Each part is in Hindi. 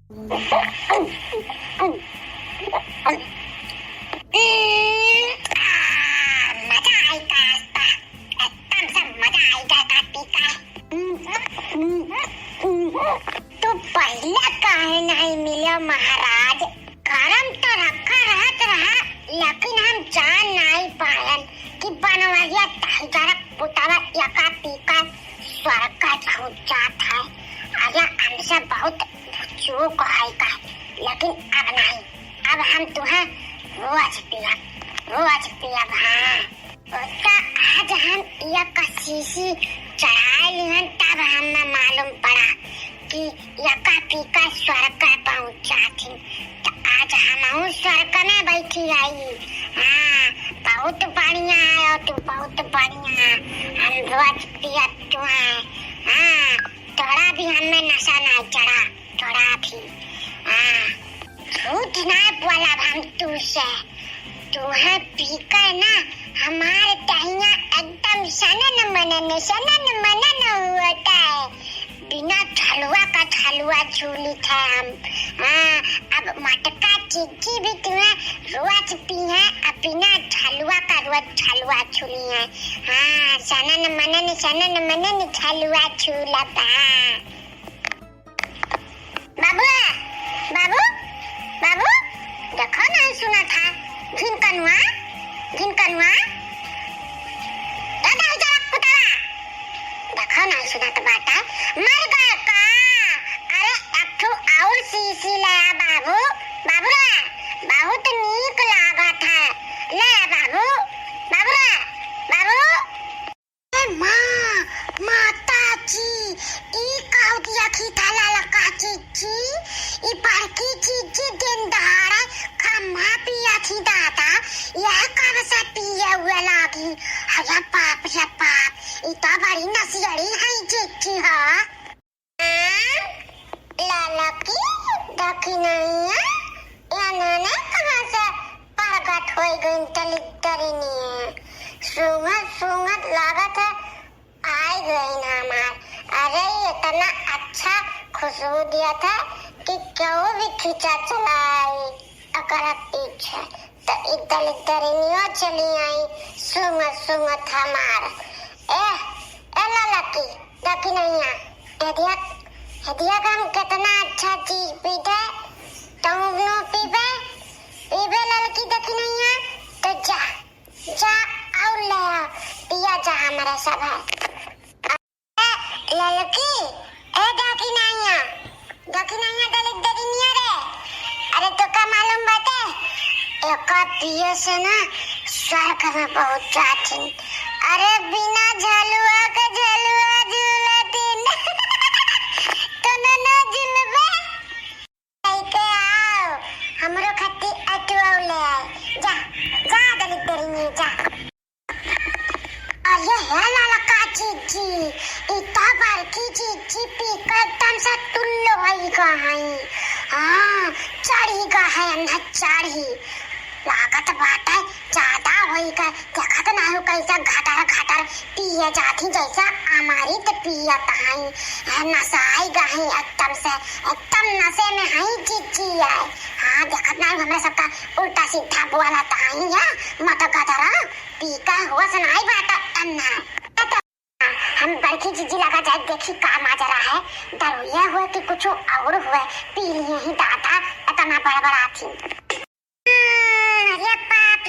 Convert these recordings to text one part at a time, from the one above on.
तो पहले काहे नहीं मिले महाराज? करम तो रखा रहत रहा, लेकिन हम जान नहीं पालन कि बनवरिया टाइगर पुतावा यका पीका स्वर्ग का छूट जात है। अरे हमसे बहुत चूक है का, लेकिन अब नहीं, अब हम तुम्हें रोज पिया हाँ। उसका आज हम यका शीशी चढ़ाई लिहन, तब हमें मालूम पड़ा कि यका पीका स्वर्ग का पहुंचा थी। तो आज हम स्वर्ग में बैठी आई। हाँ, बहुत बढ़िया है और तू बहुत बढ़िया। हम रोज पिया तू है। हाँ, थोड़ा भी हमें नशा नहीं चढ़ा, थोड़ा भी। हाँ, झूठ नहीं बोला हम तुझसे। तू है पीकर ना हमारे टहिया एकदम सनन मनन होता है। बिना ठलुआ का ठलुआ झूली थे हम। हाँ, अब मटका चिज्जी भी तुम्हें रोज पी है, अब बिना ठलुआ का रोज ठलुआ झूली है। हाँ, सनन मनन ठलुआ झूलता। बाबू देखो नहीं सुना था घिनकनुआ देखो नहीं सुना तो बाटा मर गया का। अरे एक ठो और शीशी लाया बाबू रे, बहुत नीक लागत है। ले बाबू माता जी ई काउ दिया की थाला लका चीची ई पार्की चीची दिन दहाड़े खम्मा पिया थी दादा, यह कब से पिए हुए लागी। अरे बाप रे बाप, ई तो बड़ी नसियड़ी है चीची हाँ। लाला की देखी नहीं है, इन्होंने कहाँ से प्रकट हो गई तलितरिनी। सुंगत लागत है आई गई ना हमार। अरे इतना अच्छा खुशबू दिया था कि क्यों भी खींचा चला आई अकर पीछे, तो इधर चली आई सुंगत हमार। ए लाला की देखी नहीं है, हदिया का हम कितना अच्छा चीज पीते, तुम नो पीबे लड़की देखी नहीं है, तो जा और ले आओ पिया जा हमारे सब है। लड़की देखी नहीं है दलित दरिनिया रे। अरे तो का मालूम बाटे एक पिए से ना स्वर्ग में पहुंच जाती। अरे बिना झलुआ के झलुआ झूलती तो न झूलबे के आओ हमरो खत्ती अटुआ ले आए। जा दलित दरिनिया जा। अरे है लाला का चीची इतना बारकी चीची पीकर तम सा टुल्लो होई का है। हाँ, चढ़ी का है ना चढ़ी लागत बात है ज्यादा होई का। देखा तो ना हो कैसा घाटा पिए जाती जैसा हमारी तो पिया है नशाई गा है एकदम नशे में है चीची है। हाँ, देखा ना हमें सबका उल्टा सीधा बोला ताई है मत गदरा पीका हुआ सुनाई बात अन्ना। हम बड़की जीजी लगा जाए देखी का माजरा है, दरुया हुआ कि कुछ और हुआ पी लिए ही दादा इतना बड़ा थी। ये पाप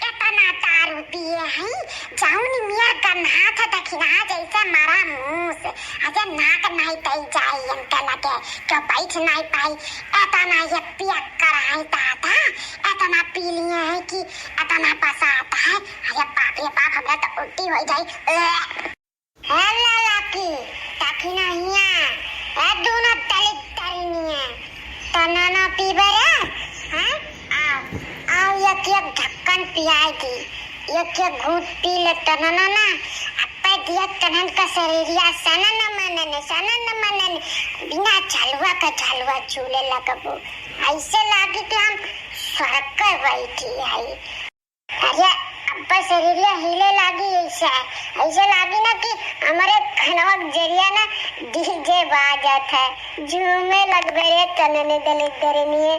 इतना दारू पिए हैं जाऊनी मियाँ का नाक दखिना जैसे मारा मुंह से। अजय नाक नहीं तई जाए इनके लगे क्यों बैठ नहीं पाई, इतना ये पिया कराई दादा इतना पी लिए हैं कि इतना पसा आता है। अरे बाप हमरा तो उल्टी हो जाए। हेलो लाकी दखिना हिया दोनों तलित तरिनिया तनाना पीबे रे। हाँ, आओ एक ढक्कन पियाएगी, एक घूंट पी ले तनाना ना अपे दिया तनन का शरीरिया सनन मनन बिना झलुआ झूले लगबो ऐसे लागी कि हम स्वर्ग कर बैठी है। अरे अब पर शरीर हिले लागी ऐसे लागी ना कि हमारे खनवा जरिया ना डीजे बाजत है झूमे लग गए तनने दले दरनिए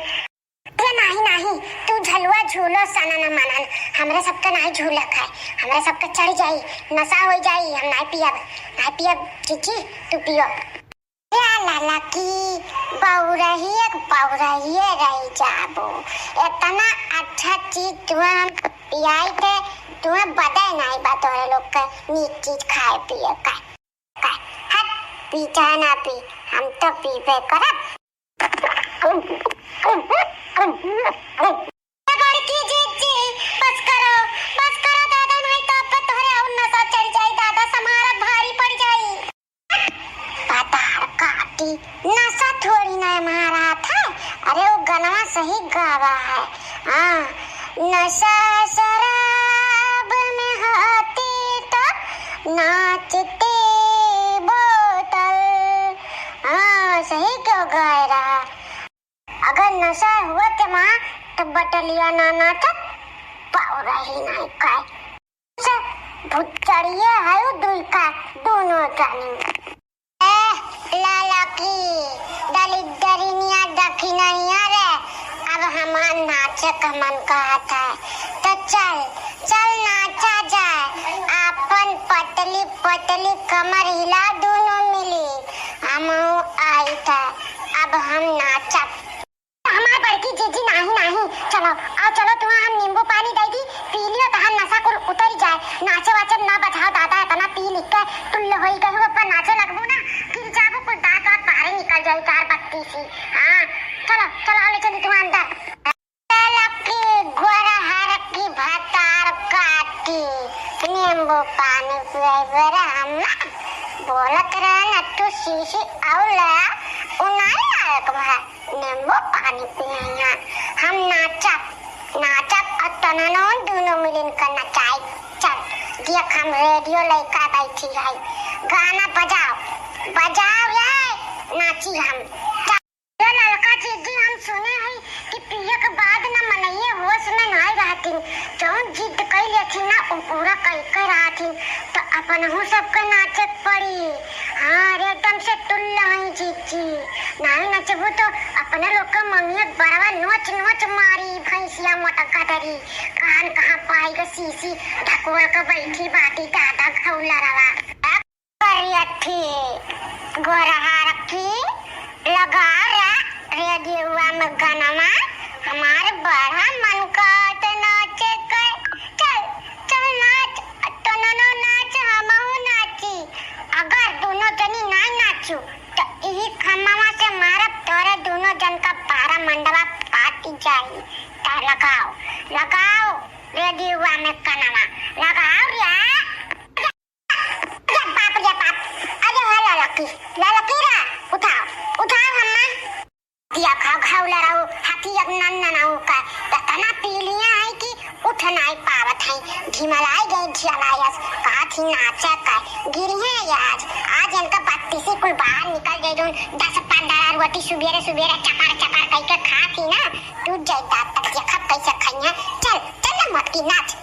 नहीं तू झलुआ झूलो सना न मानन हमरा सबका नहीं झूला खाए हमरा सबका चढ़ जाई नशा हो जाई हम नहीं पियब चिची तू पियो लाला की बौरहिए रही जाबो इतना अच्छा चीज तुम्हें पियाई थे तुम्हें बताए नहीं बा तोरे लोग का नीक चीज खाए पिए का हट पी चाहे ना पी हम तो पीबे करब बस करो दादा नहीं तो अब तोरे और नशा चढ़ जाई दादा समारा भारी पड़ जाई पतार काटी नशा थोड़ी ना मारा था अरे वो गनवा सही गावा है हाँ नशा शराब में होती तो नाचते बोतल हाँ सही क्यों गा रहा अगर नशा हुआ तो माँ तो बटलिया नाना था पावरा ही नहीं काय भुच्चड़िया है वो दुई का दोनों जानी लाला की दलिदरिनिया दखिनिया रे अब हमार नाचे का मन कहता है तो चल नाचा जाए अपन पतली पतली कमर हिला दोनों मिली हम आई था अब हम नाचा हमार बड़की जीजी नहीं चलो तुम्हें हम नींबू पानी दे दी पी लियो तो हम नशा को उतर जाए नाचे वाचे ना बचाओ दादा इतना पी लिख के तुल्ले होई गई ऊपर नाचे लगबो ना गिर जाबो कुछ दांत बाहर निकल जाए कार बत्ती सी हां चलो आले चली तुम अंदर लकी गोरा हर की भातार काटी नींबू पानी पिए बेरा हम बोलत रहे न तू शीशी औला उनाई लायक भा नींबू पानी पिए हम नाचा और तननो दोनों मिलन कर नचाई चल देख हम रेडियो लेकर बैठी है गाना बजाओ ये नाची हम ये लड़का चीजी हम सुने हैं कि पिए के बाद न मनइए होश में नहीं रहती जौन जिद कई लेथी ना वो पूरा कई रहती तो अपन हूँ सबके नाचे पड़ी हाँ एकदम से तुल्ला है चीजी नहीं नचबू तो अपने लोग का मंगिया बड़वा नोच मारी भैंसिया मोटका दरी कहाँ पाई का सीसी ढकुआ का बैठी बाटी दादा खौला रवा करियथी गोरहा रखी लगा रेडियो में गाना हमारे बड़ा मन करते नाचे चल नाच तो नाच हमहू नाची अगर दोनों जनी ना नाचू तो यही खम्मा से मारब तोरे दोनों जन का पारा मंडवा पाटी जाई ता लगाओ रेडियो में गाना लगाओ रे बाप अरे ललकी रा उठाओ हम्मा दिया खाओ लड़ाओ हाथी अब नन्ना का तना पीलियां है कि उठ नहीं पावत है ढिमलाई गई झियालायस कहा थी नाचा का गिरी है आज इनका बत्ती से कुल बाहर निकल गई जोन 10-15 रोटी सुबेरे चपार कह के खा थी ना टूट जाए दांत तक ये खप कैसे खाइया चल मत की नाच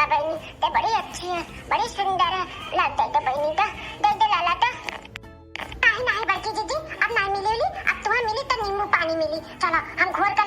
बहनी ते बड़ी अच्छी है, बड़ी सुंदर है। ला दे दे बहनी का, दे दे लाला तो। नहीं नहीं बड़की दीदी, अब नहीं मिली, अब तुम्हें मिली तो नींबू पानी मिली। चलो हम घोर कर